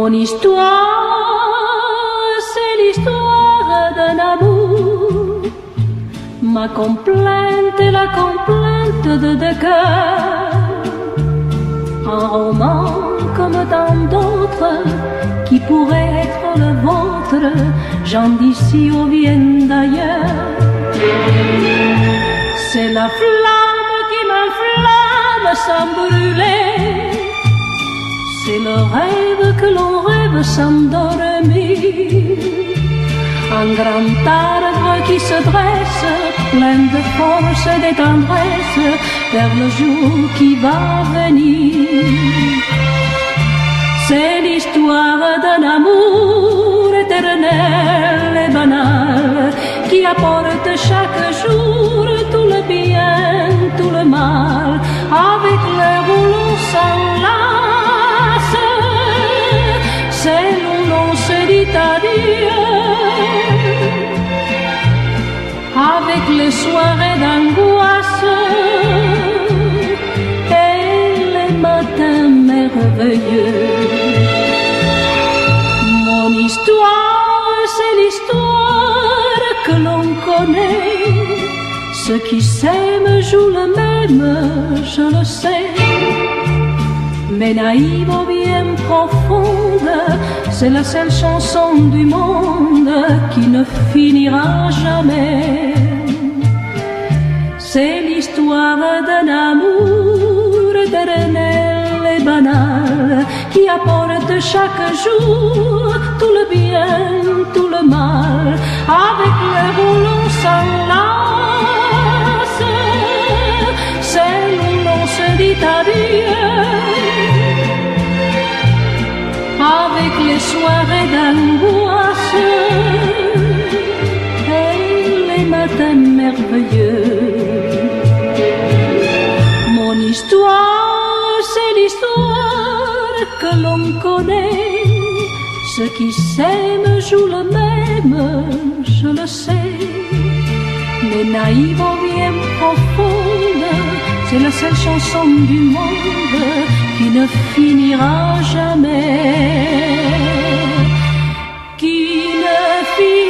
Mon histoire, c'est l'histoire d'un amour. Ma complainte est la complainte de deux cœurs. Un roman comme tant d'autres qui pourrait être le vôtre, gens d'ici ou viennent d'ailleurs. C'est la flamme qui m'inflamme sans brûler. C'est le rêve que l'on rêve sans dormir. Un grand arbre qui se dresse, plein de force et de tendresse, vers le jour qui va venir. C'est l'histoire d'un amour éternel et banal, qui apporte chaque jour tout le bien, tout le mal, avec l'air où l'on s'enlace. C'est où l'on se dit adieu, avec les soirées d'angoisse et les matins merveilleux. Mon histoire, c'est l'histoire que l'on connaît. Ceux qui s'aiment jouent le même, je le sais. Mais naïve ou bien profonde, c'est la seule chanson du monde qui ne finira jamais. C'est l'histoire d'un amour éternel et banal, qui apporte chaque jour tout le bien, tout le mal, avec le où l'on s'enlace. C'est où l'on se dit adieu, avec les soirées d'angoisse et les matins merveilleux. Mon histoire, c'est l'histoire que l'on connaît. Ceux qui s'aiment jouent le même, je le sais. Mais naïve ou bien profonde, c'est la seule chanson du monde qui ne finira jamais, qui ne finira